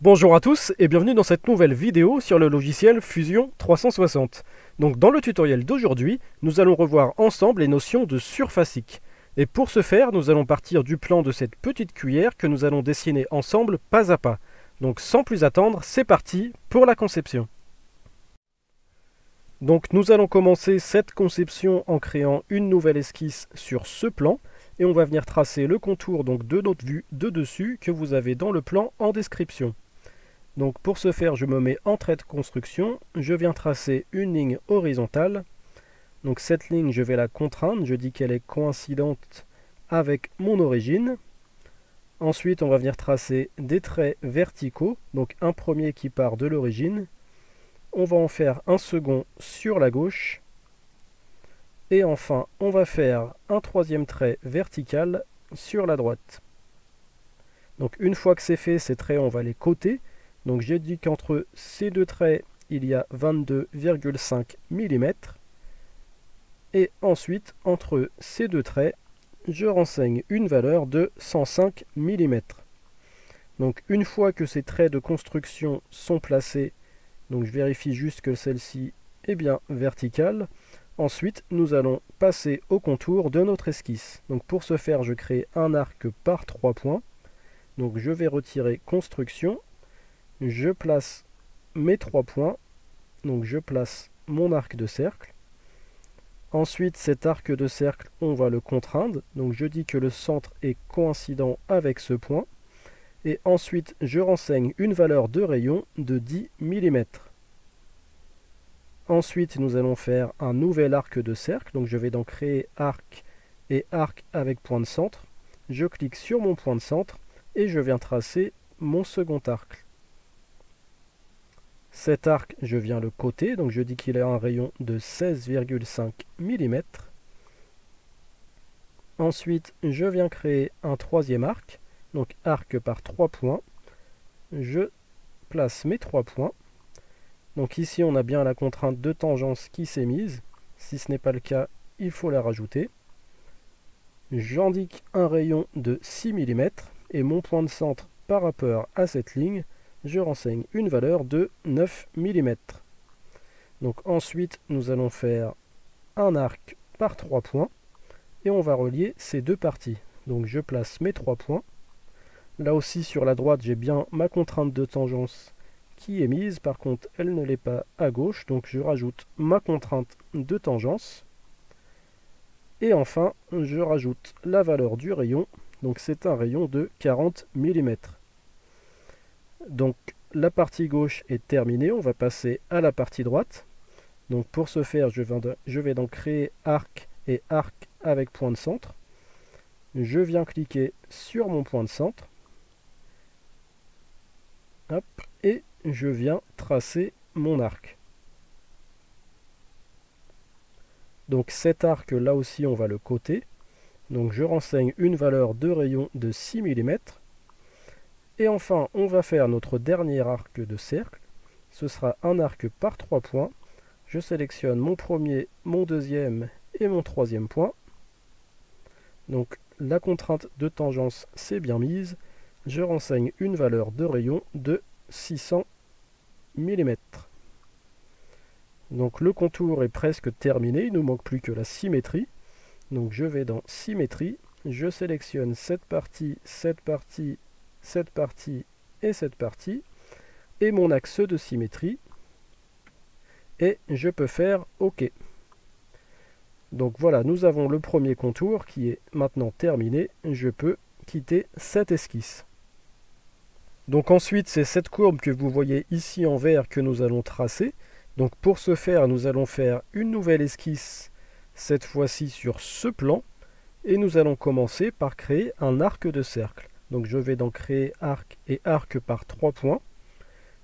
Bonjour à tous et bienvenue dans cette nouvelle vidéo sur le logiciel Fusion 360. Donc dans le tutoriel d'aujourd'hui, nous allons revoir ensemble les notions de surfacique. Et pour ce faire, nous allons partir du plan de cette petite cuillère que nous allons dessiner ensemble pas à pas. Donc sans plus attendre, c'est parti pour la conception. Donc nous allons commencer cette conception en créant une nouvelle esquisse sur ce plan et on va venir tracer le contour donc de notre vue de dessus que vous avez dans le plan en description. Donc pour ce faire, je me mets en trait de construction, je viens tracer une ligne horizontale. Donc cette ligne, je vais la contraindre, je dis qu'elle est coïncidente avec mon origine. Ensuite, on va venir tracer des traits verticaux, donc un premier qui part de l'origine. On va en faire un second sur la gauche. Et enfin, on va faire un troisième trait vertical sur la droite. Donc une fois que c'est fait, ces traits, on va les coter. Donc j'ai dit qu'entre ces deux traits, il y a 22,5 mm. Et ensuite, entre ces deux traits, je renseigne une valeur de 105 mm. Donc une fois que ces traits de construction sont placés, donc je vérifie juste que celle-ci est bien verticale. Ensuite, nous allons passer au contour de notre esquisse. Donc pour ce faire, je crée un arc par 3 points. Donc je vais retirer construction. Je place mes 3 points, donc je place mon arc de cercle. Ensuite, cet arc de cercle, on va le contraindre. Donc je dis que le centre est coïncident avec ce point. Et ensuite, je renseigne une valeur de rayon de 10 mm. Ensuite, nous allons faire un nouvel arc de cercle. Donc je vais donc créer arc et arc avec point de centre. Je clique sur mon point de centre et je viens tracer mon second arc. Cet arc, je viens le coter, donc je dis qu'il a un rayon de 16,5 mm. Ensuite, je viens créer un troisième arc, donc arc par 3 points. Je place mes 3 points. Donc ici, on a bien la contrainte de tangence qui s'est mise. Si ce n'est pas le cas, il faut la rajouter. J'indique un rayon de 6 mm et mon point de centre par rapport à cette ligne, je renseigne une valeur de 9 mm. Donc ensuite, nous allons faire un arc par 3 points et on va relier ces deux parties. Donc je place mes 3 points. Là aussi, sur la droite, j'ai bien ma contrainte de tangence qui est mise. Par contre, elle ne l'est pas à gauche. Donc je rajoute ma contrainte de tangence. Et enfin, je rajoute la valeur du rayon. Donc c'est un rayon de 40 mm. Donc la partie gauche est terminée, on va passer à la partie droite. Donc pour ce faire, je vais donc créer arc et arc avec point de centre. Je viens cliquer sur mon point de centre. Hop, et je viens tracer mon arc. Donc cet arc là aussi on va le coter. Donc je renseigne une valeur de rayon de 6 mm. Et enfin, on va faire notre dernier arc de cercle. Ce sera un arc par 3 points. Je sélectionne mon premier, mon deuxième et mon troisième point. Donc la contrainte de tangence c'est bien mise. Je renseigne une valeur de rayon de 600 mm. Donc le contour est presque terminé, il ne nous manque plus que la symétrie. Donc je vais dans symétrie, je sélectionne cette partie, cette partie, cette partie et cette partie, et mon axe de symétrie, et je peux faire OK. Donc voilà, nous avons le premier contour qui est maintenant terminé, je peux quitter cette esquisse. Donc ensuite, c'est cette courbe que vous voyez ici en vert que nous allons tracer. Donc pour ce faire, nous allons faire une nouvelle esquisse, cette fois-ci sur ce plan, et nous allons commencer par créer un arc de cercle. Donc je vais donc créer arc et arc par 3 points.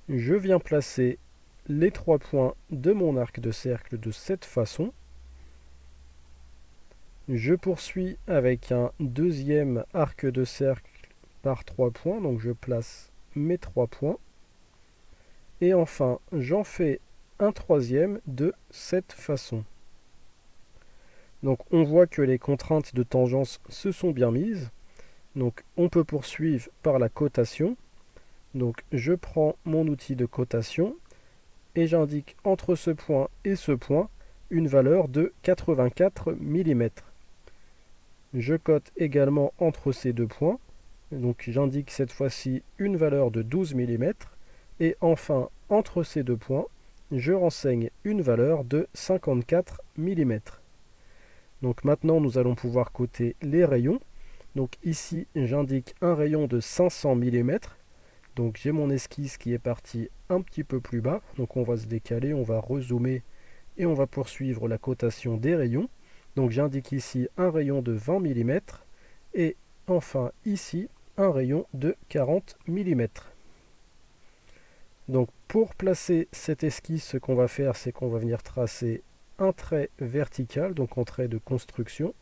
Je viens placer les 3 points de mon arc de cercle de cette façon. Je poursuis avec un deuxième arc de cercle par 3 points. Donc je place mes 3 points. Et enfin, j'en fais un troisième de cette façon. Donc on voit que les contraintes de tangence se sont bien mises. Donc on peut poursuivre par la cotation. Donc je prends mon outil de cotation et j'indique entre ce point et ce point une valeur de 84 mm. Je cote également entre ces deux points, donc j'indique cette fois-ci une valeur de 12 mm, et enfin entre ces deux points, je renseigne une valeur de 54 mm. Donc maintenant nous allons pouvoir coter les rayons. Donc ici j'indique un rayon de 500 mm. Donc j'ai mon esquisse qui est partie un petit peu plus bas. Donc on va se décaler, on va rezoomer et on va poursuivre la cotation des rayons. Donc j'indique ici un rayon de 20 mm et enfin ici un rayon de 40 mm. Donc pour placer cette esquisse, ce qu'on va faire, c'est qu'on va venir tracer un trait vertical, donc en trait de construction.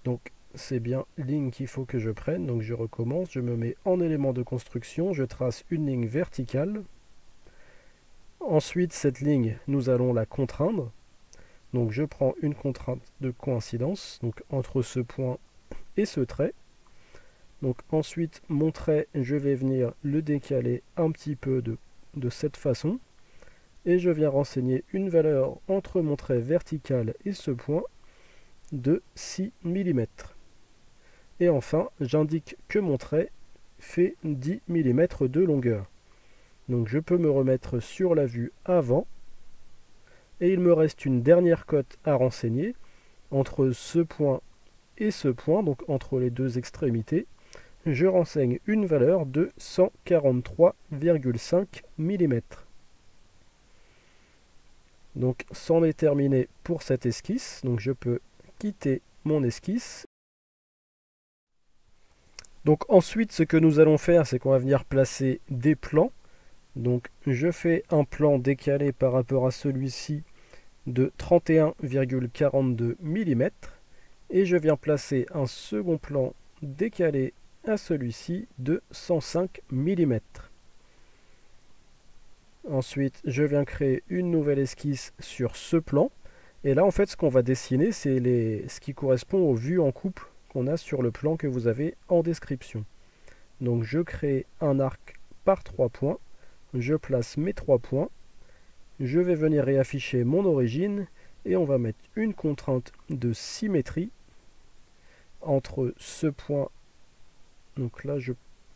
Donc c'est bien ligne qu'il faut que je prenne, donc je recommence, je me mets en élément de construction, je trace une ligne verticale. Ensuite cette ligne, nous allons la contraindre. Donc je prends une contrainte de coïncidence, donc entre ce point et ce trait. Donc ensuite mon trait, je vais venir le décaler un petit peu de cette façon. Et je viens renseigner une valeur entre mon trait vertical et ce point de 6 mm. Et enfin, j'indique que mon trait fait 10 mm de longueur. Donc je peux me remettre sur la vue avant. Et il me reste une dernière cote à renseigner entre ce point et ce point, donc entre les deux extrémités. Je renseigne une valeur de 143,5 mm. Donc c'en est terminé pour cette esquisse. Donc je peux quitter mon esquisse. Donc ensuite, ce que nous allons faire, c'est qu'on va venir placer des plans. Donc je fais un plan décalé par rapport à celui-ci de 31,42 mm. Et je viens placer un second plan décalé à celui-ci de 105 mm. Ensuite, je viens créer une nouvelle esquisse sur ce plan. Et là, en fait, ce qu'on va dessiner, c'est ce qui correspond aux vues en couple qu'on a sur le plan que vous avez en description. Donc, je crée un arc par 3 points. Je place mes 3 points. Je vais venir réafficher mon origine. Et on va mettre une contrainte de symétrie entre ce point. Donc là,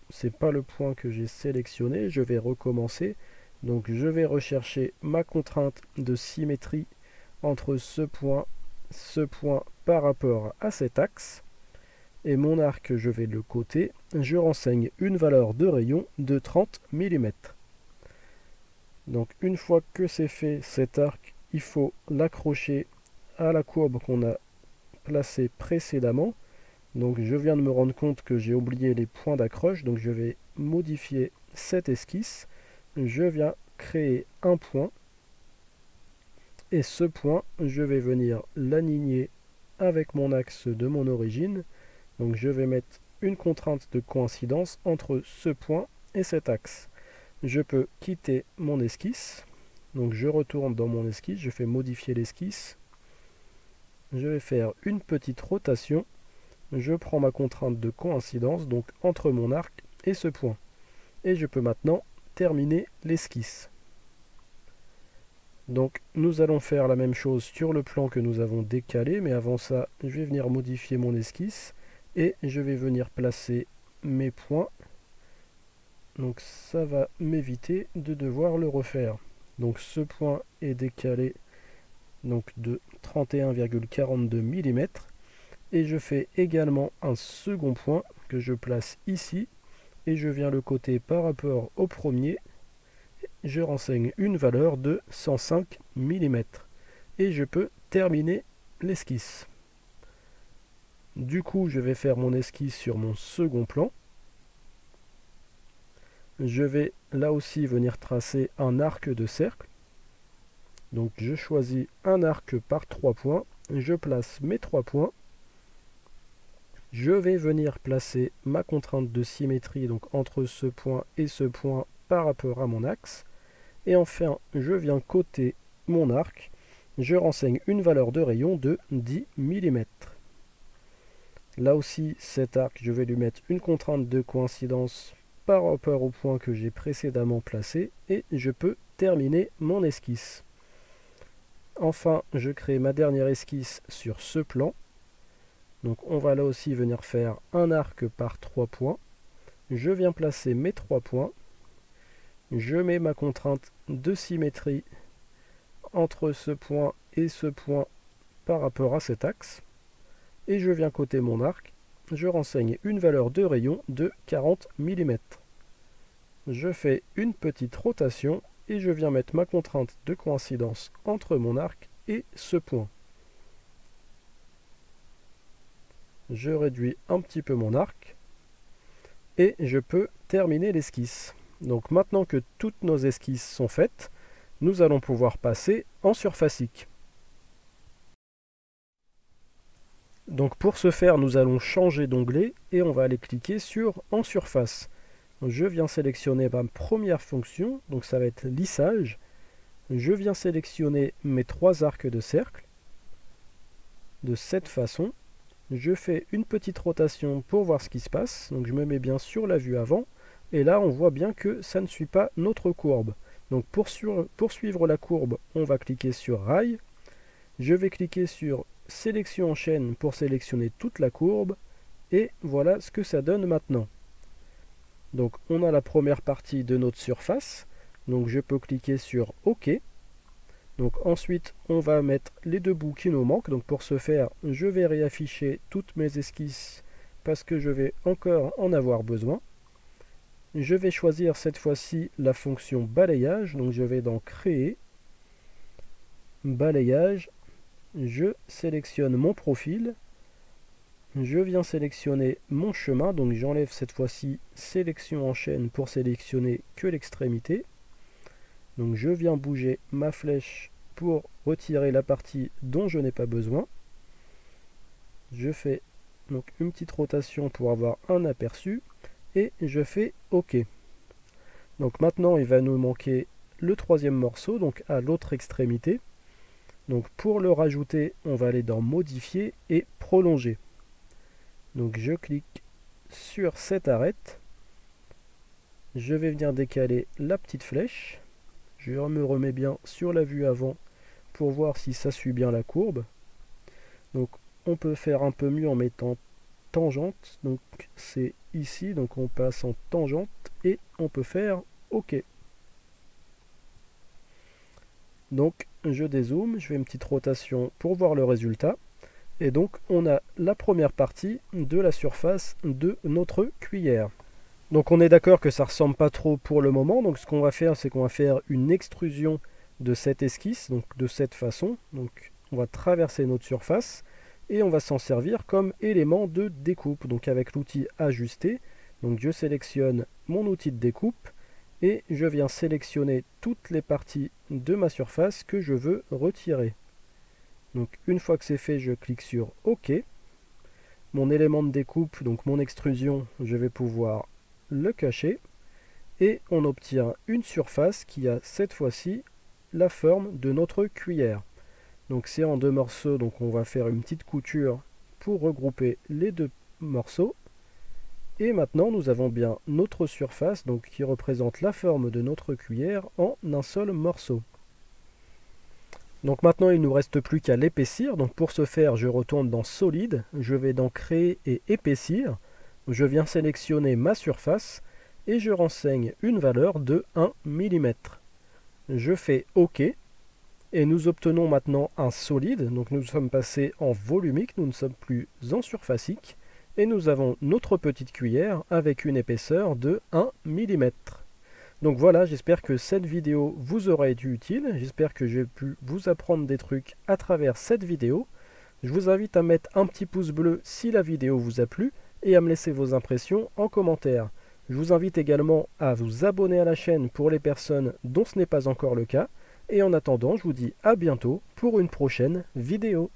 c'est pas le point que j'ai sélectionné. Je vais recommencer. Donc je vais rechercher ma contrainte de symétrie entre ce point par rapport à cet axe. Et mon arc, je vais le coter. Je renseigne une valeur de rayon de 30 mm. Donc une fois que c'est fait, cet arc, il faut l'accrocher à la courbe qu'on a placée précédemment. Donc je viens de me rendre compte que j'ai oublié les points d'accroche. Donc je vais modifier cette esquisse. Je viens créer un point et ce point je vais venir l'aligner avec mon axe de mon origine. Donc je vais mettre une contrainte de coïncidence entre ce point et cet axe. Je peux quitter mon esquisse, donc je retourne dans mon esquisse, je fais modifier l'esquisse, je vais faire une petite rotation, je prends ma contrainte de coïncidence donc entre mon arc et ce point et je peux maintenant terminer l'esquisse. Donc nous allons faire la même chose sur le plan que nous avons décalé, mais avant ça je vais venir modifier mon esquisse et je vais venir placer mes points. Donc ça va m'éviter de devoir le refaire. Donc ce point est décalé donc de 31,42 mm et je fais également un second point que je place ici et je viens le coter par rapport au premier. Je renseigne une valeur de 105 mm et je peux terminer l'esquisse. Du coup, je vais faire mon esquisse sur mon second plan. Je vais là aussi venir tracer un arc de cercle. Donc je choisis un arc par 3 points, je place mes 3 points. Je vais venir placer ma contrainte de symétrie donc entre ce point et ce point par rapport à mon axe. Et enfin, je viens coter mon arc. Je renseigne une valeur de rayon de 10 mm. Là aussi, cet arc, je vais lui mettre une contrainte de coïncidence par rapport au point que j'ai précédemment placé et je peux terminer mon esquisse. Enfin, je crée ma dernière esquisse sur ce plan. Donc on va là aussi venir faire un arc par 3 points. Je viens placer mes 3 points. Je mets ma contrainte de symétrie entre ce point et ce point par rapport à cet axe. Et je viens coter mon arc. Je renseigne une valeur de rayon de 40 mm. Je fais une petite rotation et je viens mettre ma contrainte de coïncidence entre mon arc et ce point. Je réduis un petit peu mon arc et je peux terminer l'esquisse. Donc maintenant que toutes nos esquisses sont faites, nous allons pouvoir passer en surfacique. Donc pour ce faire, nous allons changer d'onglet et on va aller cliquer sur En surface. Je viens sélectionner ma première fonction, donc ça va être lissage. Je viens sélectionner mes 3 arcs de cercle de cette façon. Je fais une petite rotation pour voir ce qui se passe. Donc je me mets bien sur la vue avant. Et là, on voit bien que ça ne suit pas notre courbe. Donc pour suivre la courbe, on va cliquer sur Rail. Je vais cliquer sur Sélection en chaîne pour sélectionner toute la courbe. Et voilà ce que ça donne maintenant. Donc on a la première partie de notre surface. Donc je peux cliquer sur OK. Donc ensuite, on va mettre les 2 bouts qui nous manquent. Donc pour ce faire, je vais réafficher toutes mes esquisses parce que je vais encore en avoir besoin. Je vais choisir cette fois-ci la fonction balayage. Donc je vais dans Créer, Balayage. Je sélectionne mon profil. Je viens sélectionner mon chemin. Donc j'enlève cette fois-ci Sélection en chaîne pour sélectionner que l'extrémité. Donc je viens bouger ma flèche pour retirer la partie dont je n'ai pas besoin. Je fais donc une petite rotation pour avoir un aperçu et je fais OK. Donc maintenant il va nous manquer le 3e morceau, donc à l'autre extrémité. Donc pour le rajouter, on va aller dans Modifier et Prolonger. Donc je clique sur cette arête. Je vais venir décaler la petite flèche. Je me remets bien sur la vue avant pour voir si ça suit bien la courbe. Donc on peut faire un peu mieux en mettant tangente. Donc c'est ici, donc on passe en tangente et on peut faire OK. Donc je dézoome, je fais une petite rotation pour voir le résultat. Et donc on a la première partie de la surface de notre cuillère. Donc on est d'accord que ça ressemble pas trop pour le moment. Donc ce qu'on va faire, c'est qu'on va faire une extrusion de cette esquisse, donc de cette façon. Donc on va traverser notre surface et on va s'en servir comme élément de découpe. Donc avec l'outil ajuster, donc je sélectionne mon outil de découpe et je viens sélectionner toutes les parties de ma surface que je veux retirer. Donc une fois que c'est fait, je clique sur OK. Mon élément de découpe, donc mon extrusion, je vais pouvoir le cacher et on obtient une surface qui a cette fois-ci la forme de notre cuillère. Donc c'est en 2 morceaux, donc on va faire une petite couture pour regrouper les 2 morceaux. Et maintenant nous avons bien notre surface donc qui représente la forme de notre cuillère en un seul morceau. Donc maintenant il ne nous reste plus qu'à l'épaissir. Donc pour ce faire, je retourne dans Solide, je vais dans Créer et Épaissir. Je viens sélectionner ma surface et je renseigne une valeur de 1 mm. Je fais OK et nous obtenons maintenant un solide. Donc nous sommes passés en volumique, nous ne sommes plus en surfacique et nous avons notre petite cuillère avec une épaisseur de 1 mm. Donc voilà, j'espère que cette vidéo vous aura été utile. J'espère que j'ai pu vous apprendre des trucs à travers cette vidéo. Je vous invite à mettre un petit pouce bleu si la vidéo vous a plu et à me laisser vos impressions en commentaire. Je vous invite également à vous abonner à la chaîne pour les personnes dont ce n'est pas encore le cas. Et en attendant, je vous dis à bientôt pour une prochaine vidéo.